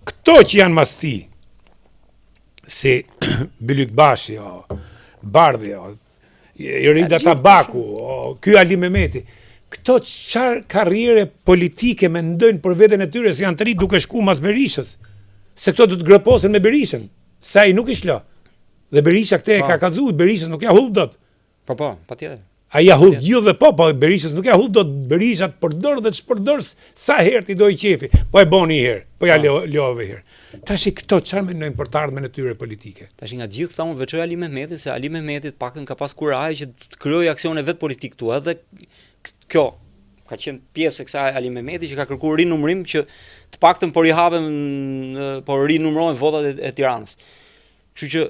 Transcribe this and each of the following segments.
këto që janë masti, si Bylyk Bashi, Bardhi, Jorida Tabaku, ky Ali Mehmeti, këto çfarë karriere politike mendojnë për veten e tyre se janë të ri duke shku mas Berishës, se këto do të groposen me Berishën, sa i nuk i shlo. Dhe Berisha këte e ka kallëzuar, Berishës nuk ja hull dot. Po, patjetër. Ai ja hull gjithë dhe po Berishës nuk ja hull dot, Berisha të përdor dhe të shpërdor sa herë ti do i qefi. Po e boni një herë, po ja love herë. Tash këto çfarë mendojnë për të ardhmen e tyre politike? Tash nga gjithë këta unë veçoj Ali Mehmeti, se Ali Mehmeti paktën ka pas kurajë që të krijojë aksione vet politik këtu, edhe kjo ka qenë pjesë e kësaj Ali Mehmeti që ka kërkuar rinumërim që të paktën po rinumërohen votat e Tiranës. Kështu që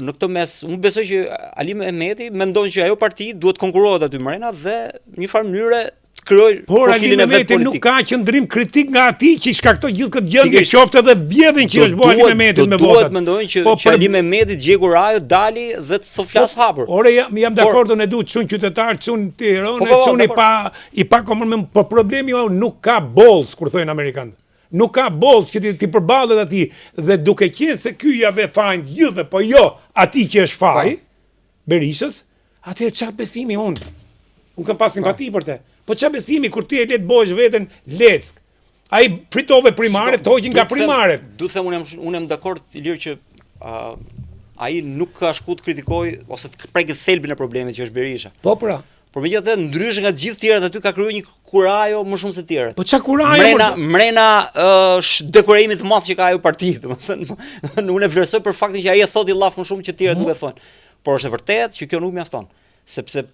në këtë mes unë besoj që Ali Mehmeti mendon që ajo parti duhet konkurohet aty mrena dhe në një farë mënyre të krijojë profilin e vet politik. Nuk ka qendrim kritik nga atij që shkaktoi gjithë këtë gjendje, qoftë edhe vjedhin që është bërë Ali Mehmeti me votat. Duhet mendojnë që Ali Mehmeti djegu Rajo dali dhe të flas hapur. Ore jam dakord, ne duhet çun qytetar, çun Tiranë, çun i pa komunim, po problemi nuk ka balls kur thonë amerikanët. Nuk ka balls që ti përballet atij dhe duke qenë se ky ja ve fajin gjithë, po jo atij që është faj Berishës, atëherë çfarë besimi unë? Unë kam pas simpati për te. Po çfarë besimi kur ti e le të bësh veten leck? Ai fritove primaret, hoqin nga primaret. Du të them unë jam dakord Ilir që ai nuk ka shku të kritikoj ose të prekë thelbin e problemit që është Berisha. Po pra. Por megjithatë ndryshe nga të gjithë tjerët aty ka krijuar një kurajo më shumë se të tjerët. Po çka kurajo? Mrena dekorimi të madh që ka ajo parti, domethënë unë e vlerësoj për faktin që ai e thotë i llaf më shumë që të tjerët nuk e thonë. Por është e vërtetë që kjo nuk mjafton, sepse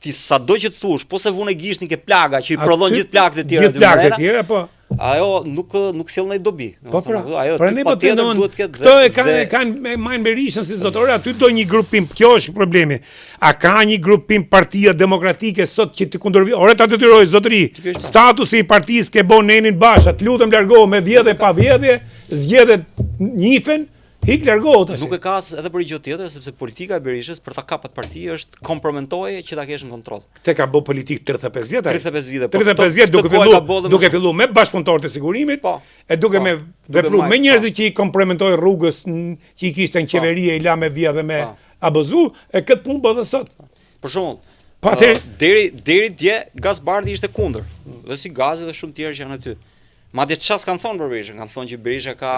ti sado që të thush, po se vune gishtin ke plaga që i prodhon gjithë plagët e tjera aty mrena. Gjithë plagët e tjera, po. Ajo nuk sjell ndaj dobi. Po pra. Ajo patjetër duhet të ketë. Këto e kanë marrë Berishën si zotore, aty do një grupim. Kjo është problemi. A ka një grupim Partia Demokratike sot që të kundërvijë? Ore ta detyroj zotëri. Statusi i partisë ke bën Nenin Basha, të lutem largohu me vjedhje pa vjedhje, zgjedhet njifen. Hik largohet tash. Nuk e ka edhe për gjë tjetër sepse politika e Berishës për ta kapat parti është kompromentoje që ta kesh në kontroll. Te ka bë politik 35 vjet. 35 vite. 35 vjet duke filluar me bashkëpunëtorët e sigurimit, e duke me vepruar me njerëz që i kompromentoi rrugës që i kishte në qeveri e i la me vija dhe me abuzu, e këtë punë bë edhe sot. Për shembull, deri dje Gaz Bardhi ishte kundër. Dhe si Gazi dhe shumë tjerë që janë aty. Madje çfarë kanë thonë për Berishën? Kanë thonë që Berisha ka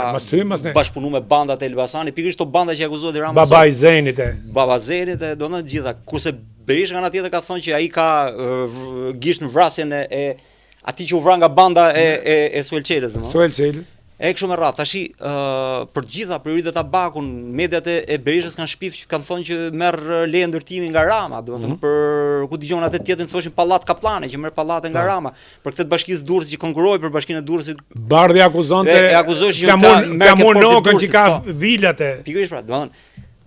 bashkëpunuar me bandat e Elbasanit, pikërisht to banda që akuzohet Rama. Baba i Zenit do në të gjitha. Kurse Berisha nga ana tjetër ka thonë që ai ka gisht në vrasjen e atij që u vra nga banda e Suelçelës, domethënë. Suelçelës. E kështu me radhë. Tashi për gjitha për Jorida Tabakun, mediat e Berishës kanë shpif që kanë thonë që merr leje ndërtimi nga Rama, domethënë për ku dëgjon atë tjetrin thoshin pallat Kaplane që merr pallate nga Rama, për këtë bashkisë Durrësit që konkurroi për bashkinë e Durrësit. Bardhi akuzonte që ka vilat e. Pikërisht pra, domethënë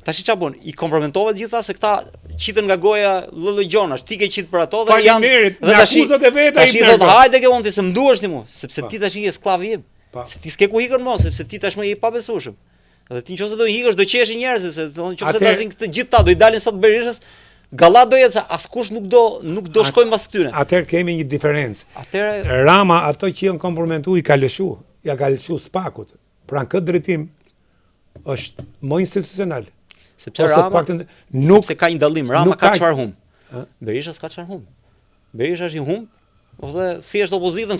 tashi ç'a bën? I kompromentohet gjitha se këta qiten nga goja lloj gjonash, ti ke qit për ato dhe janë dhe akuzat e veta i thotë hajde ke unë se më duhesh ti mua, sepse ti tash je skllav im. Se ti s'ke ku ikën më, sepse ti tashmë je i pabesueshëm. Dhe ti nëse do ikësh do qesh njerëzit, se nëse dazin këtë gjithë ta do i dalin sot Berishës, galla do jetë se askush nuk do shkojë mbas këtyre. Atëherë kemi një diferencë. Atëherë Rama ato që janë kompromentuar i ka lëshu, ja ka lëshu spakut. Pra në këtë drejtim është më institucional. Sepse Rama sepse ka një dallim, Rama ka çfarë hum. Berisha s'ka çfarë hum. Berisha është i hum, ose thjesht opozitën